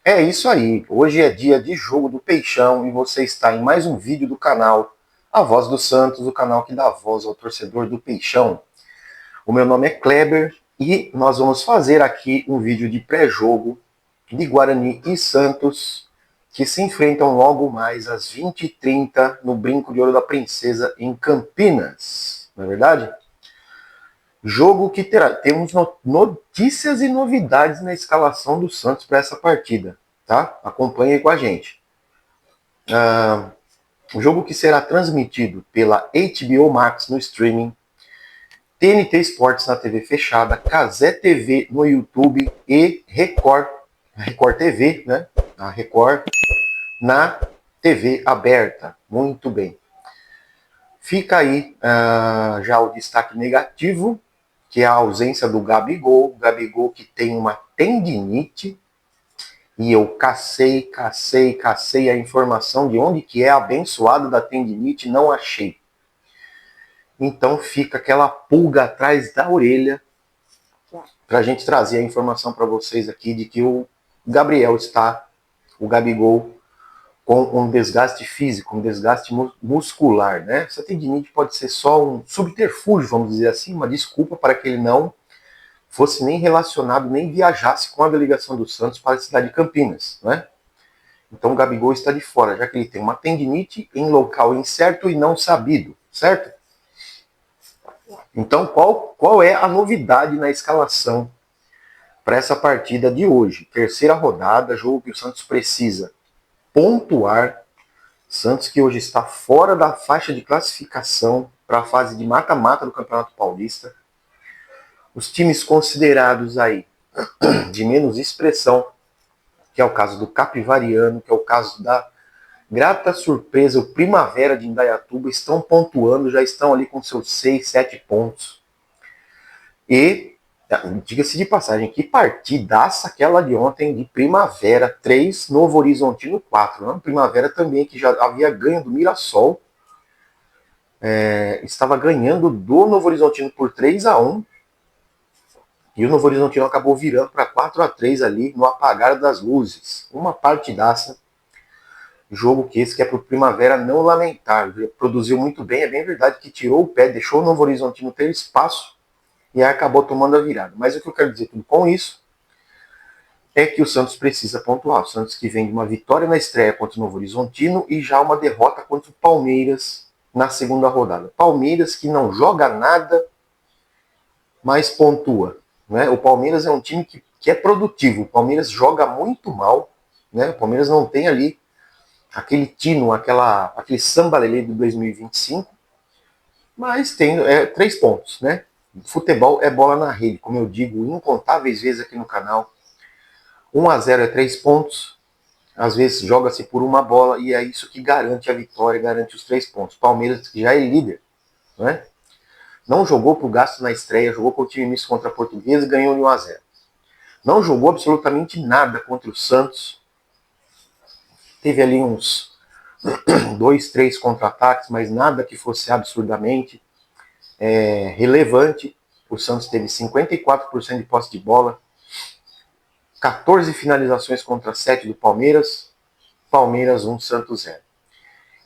É isso aí, hoje é dia de jogo do Peixão e você está em mais um vídeo do canal A Voz do Santos, o canal que dá voz ao torcedor do Peixão. O meu nome é Kleber e nós vamos fazer aqui um vídeo de pré-jogo de Guarani e Santos, que se enfrentam logo mais às 20h30 no Brinco de Ouro da Princesa em Campinas, não é verdade? Jogo que temos notícias e novidades na escalação do Santos para essa partida, tá? Acompanhe aí com a gente. O jogo que será transmitido pela HBO Max no streaming, TNT Sports na TV fechada, Cazé TV no YouTube e Record TV, né? A Record na TV aberta. Muito bem. Fica aí já o destaque negativo, que é a ausência do Gabigol. Gabigol que tem uma tendinite. E eu cacei a informação de onde que é abençoado da tendinite, não achei. Então fica aquela pulga atrás da orelha para a gente trazer a informação para vocês aqui de que o Gabigol, com um desgaste físico, um desgaste muscular, né? Essa tendinite pode ser só um subterfúgio, vamos dizer assim, uma desculpa para que ele não fosse nem relacionado, nem viajasse com a delegação do Santos para a cidade de Campinas, né? Então o Gabigol está de fora, já que ele tem uma tendinite em local incerto e não sabido, certo? Então qual é a novidade na escalação para essa partida de hoje? Terceira rodada, jogo que o Santos precisa pontuar. Santos que hoje está fora da faixa de classificação para a fase de mata-mata do Campeonato Paulista. Os times considerados aí de menos expressão, que é o caso do Capivariano, que é o caso da grata surpresa, o Primavera de Indaiatuba, estão pontuando, já estão ali com seus 6, 7 pontos. E, diga-se de passagem, que partidaça aquela de ontem de Primavera 3, Novo Horizontino 4. Né? Primavera também, que já havia ganho do Mirassol, estava ganhando do Novo Horizontino por 3-1, e o Novo Horizontino acabou virando para 4-3 ali no apagar das luzes. Uma partidaça. Jogo que esse que é para o Primavera não lamentar. Produziu muito bem, é bem verdade que tirou o pé, deixou o Novo Horizontino ter espaço e aí acabou tomando a virada. Mas o que eu quero dizer tudo com isso é que o Santos precisa pontuar. O Santos que vem de uma vitória na estreia contra o Novo Horizontino e já uma derrota contra o Palmeiras na segunda rodada. Palmeiras que não joga nada, mas pontua. Né? O Palmeiras é um time que é produtivo. O Palmeiras joga muito mal. Né? O Palmeiras não tem ali aquele tino, aquele samba-lelê de 2025, mas tem 3 pontos, né? Futebol é bola na rede, como eu digo incontáveis vezes aqui no canal. 1-0 é 3 pontos, às vezes joga-se por uma bola e é isso que garante a vitória, garante os 3 pontos. Palmeiras que já é líder, né? Não jogou pro gasto na estreia, jogou com o time misto contra a Portuguesa e ganhou de 1-0. Não jogou absolutamente nada contra o Santos. Teve ali uns 2, 3 contra-ataques, mas nada que fosse absurdamente relevante. O Santos teve 54% de posse de bola, 14 finalizações contra 7 do Palmeiras, Palmeiras 1, Santos 0.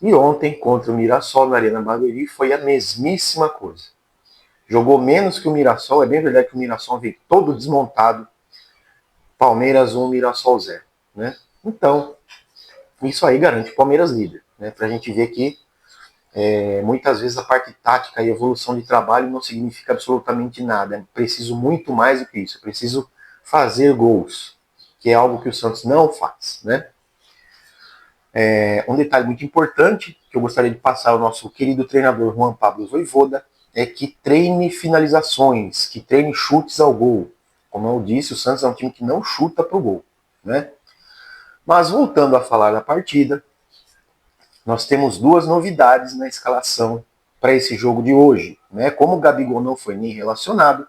E ontem, contra o Mirassol na Arena Barueri, foi a mesmíssima coisa. Jogou menos que o Mirassol, é bem verdade que o Mirassol veio todo desmontado, Palmeiras 1, Mirassol 0. Né? Então, isso aí garante o Palmeiras líder. Né? Para a gente ver que muitas vezes a parte tática e evolução de trabalho não significa absolutamente nada. É preciso muito mais do que isso. É preciso fazer gols, que é algo que o Santos não faz. Né? Um detalhe muito importante que eu gostaria de passar ao nosso querido treinador Juan Pablo Vojvoda é que treine finalizações, que treine chutes ao gol. Como eu disse, o Santos é um time que não chuta para o gol. Né? Mas voltando a falar da partida, nós temos 2 novidades na escalação para esse jogo de hoje. Né? Como o Gabigol não foi nem relacionado,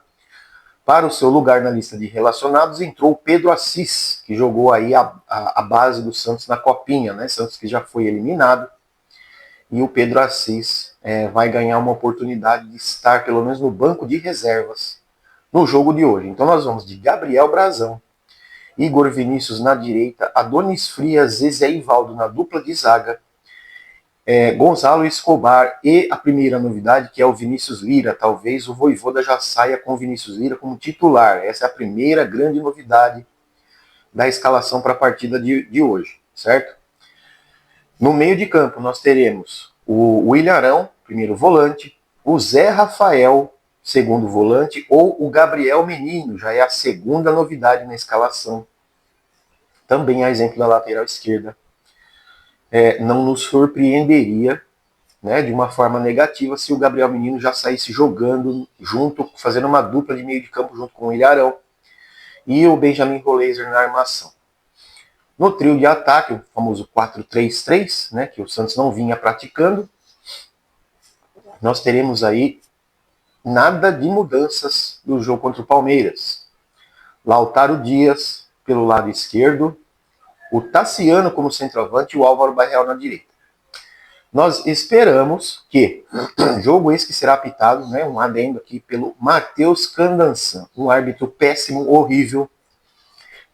para o seu lugar na lista de relacionados entrou o Pedro Assis, que jogou aí a base do Santos na Copinha, né? Santos que já foi eliminado. E o Pedro Assis vai ganhar uma oportunidade de estar pelo menos no banco de reservas no jogo de hoje. Então nós vamos de Gabriel Brazão Igor Vinícius na direita, Adonis Frias, Zezé Ivaldo na dupla de zaga, Gonzalo Escobar e a primeira novidade, que é o Vinícius Lira. Talvez o Vojvoda já saia com o Vinícius Lira como titular. Essa é a primeira grande novidade da escalação para a partida de hoje, certo? No meio de campo nós teremos o Ilharão, primeiro volante, o Zé Rafael, segundo volante, ou o Gabriel Menino, já é a segunda novidade na escalação. Também a exemplo da lateral esquerda. Não nos surpreenderia, né, de uma forma negativa se o Gabriel Menino já saísse jogando junto, fazendo uma dupla de meio de campo junto com o Ilharão e o Benjamin Roleiser na armação. No trio de ataque, o famoso 4-3-3, né, que o Santos não vinha praticando, nós teremos aí nada de mudanças do jogo contra o Palmeiras. Lautaro Dias pelo lado esquerdo, o Tassiano como centroavante e o Álvaro Barreal na direita. Nós esperamos que, jogo esse que será apitado, né, um adendo aqui pelo Matheus Candansan, um árbitro péssimo, horrível.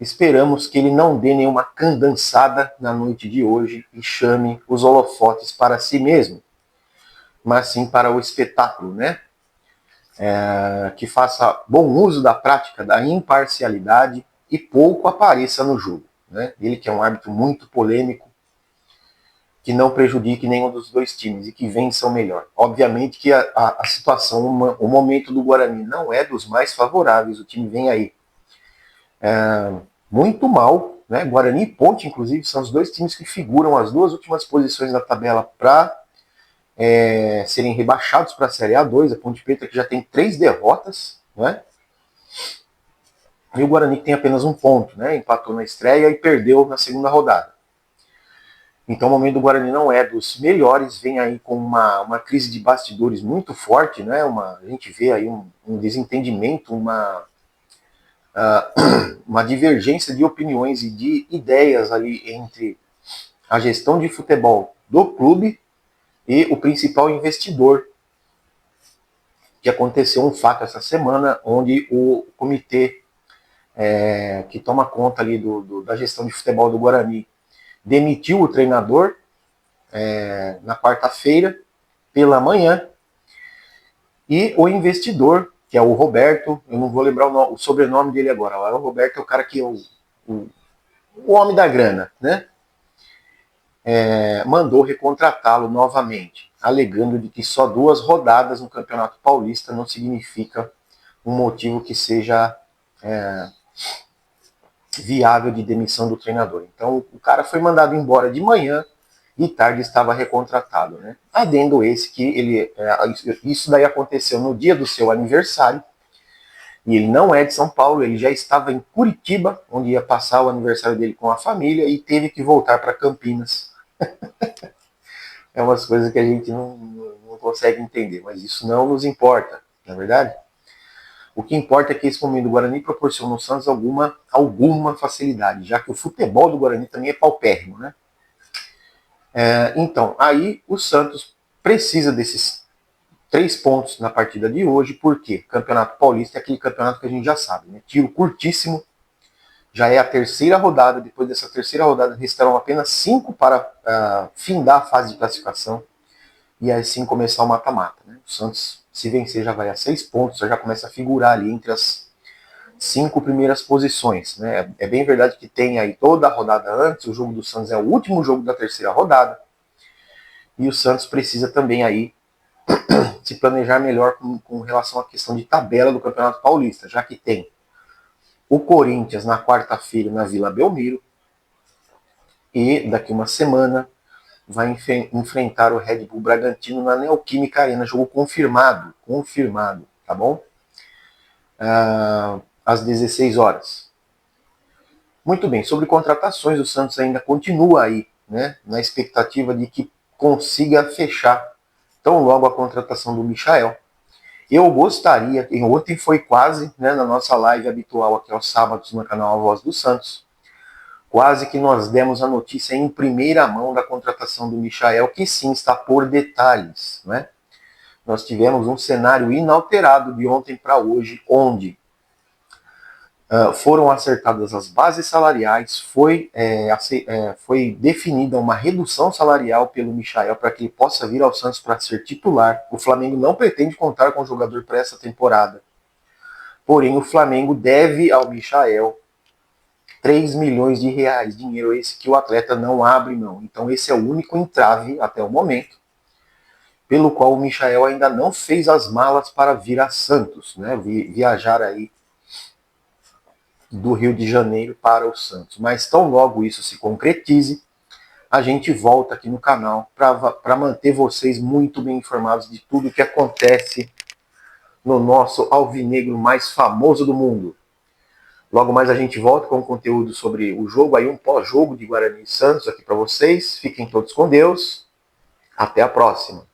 Esperamos que ele não dê nenhuma candançada na noite de hoje e chame os holofotes para si mesmo, mas sim para o espetáculo, né? Que faça bom uso da prática da imparcialidade e pouco apareça no jogo, né? Ele que é um árbitro muito polêmico, que não prejudique nenhum dos dois times e que vença o melhor. Obviamente que a situação, o momento do Guarani não é dos mais favoráveis, o time vem aí muito mal, né? Guarani e Ponte, inclusive, são os dois times que figuram as duas últimas posições da tabela para serem rebaixados para a Série A2, a Ponte Preta que já tem 3 derrotas, né? E o Guarani que tem apenas 1 ponto, né? Empatou na estreia e perdeu na segunda rodada. Então o momento do Guarani não é dos melhores, vem aí com uma crise de bastidores muito forte, né? A gente vê aí um desentendimento, uma divergência de opiniões e de ideias ali entre a gestão de futebol do clube e o principal investidor, que aconteceu um fato essa semana, onde o comitê que toma conta ali da gestão de futebol do Guarani demitiu o treinador na quarta-feira pela manhã, e o investidor, que é o Roberto, eu não vou lembrar o sobrenome dele agora, o Roberto é o cara que é o homem da grana, né? Mandou recontratá-lo novamente, alegando de que só 2 rodadas no Campeonato Paulista não significa um motivo que seja viável de demissão do treinador. Então o cara foi mandado embora de manhã e tarde estava recontratado, né? Adendo esse que isso daí aconteceu no dia do seu aniversário, e ele não é de São Paulo, ele já estava em Curitiba, onde ia passar o aniversário dele com a família, e teve que voltar para Campinas. É umas coisas que a gente não consegue entender, mas isso não nos importa, não é verdade? O que importa é que esse momento do Guarani proporciona ao Santos alguma facilidade, já que o futebol do Guarani também é paupérrimo, né? Então, aí o Santos precisa desses 3 pontos na partida de hoje, porque Campeonato Paulista é aquele campeonato que a gente já sabe, né? Tiro curtíssimo, já é a 3ª rodada, depois dessa 3ª rodada restarão apenas 5 para findar a fase de classificação e assim começar o mata-mata, né? O Santos, se vencer, já vai a 6 pontos, já começa a figurar ali entre as 5 primeiras posições, né? É bem verdade que tem aí toda a rodada antes, o jogo do Santos é o último jogo da 3ª rodada, e o Santos precisa também aí se planejar melhor com relação à questão de tabela do Campeonato Paulista, já que tem o Corinthians na quarta-feira na Vila Belmiro, e daqui uma semana vai enfrentar o Red Bull Bragantino na Neoquímica Arena, jogo confirmado, tá bom? Às 16 horas. Muito bem, sobre contratações, o Santos ainda continua aí, né, na expectativa de que consiga fechar tão logo a contratação do Michael. Eu gostaria, ontem foi quase, né, na nossa live habitual aqui aos sábados no canal A Voz do Santos, quase que nós demos a notícia em primeira mão da contratação do Michael, que sim está por detalhes, né? Nós tivemos um cenário inalterado de ontem para hoje, onde foram acertadas as bases salariais, foi definida uma redução salarial pelo Michael para que ele possa vir ao Santos para ser titular. O Flamengo não pretende contar com o jogador para essa temporada. Porém, o Flamengo deve ao Michael 3 milhões de reais, dinheiro esse que o atleta não abre mão. Então esse é o único entrave até o momento, pelo qual o Michael ainda não fez as malas para vir a Santos, né? Viajar aí do Rio de Janeiro para o Santos. Mas tão logo isso se concretize, a gente volta aqui no canal para manter vocês muito bem informados de tudo que acontece no nosso alvinegro mais famoso do mundo. Logo mais a gente volta com conteúdo sobre o jogo, aí um pós-jogo de Guarani e Santos aqui para vocês. Fiquem todos com Deus. Até a próxima.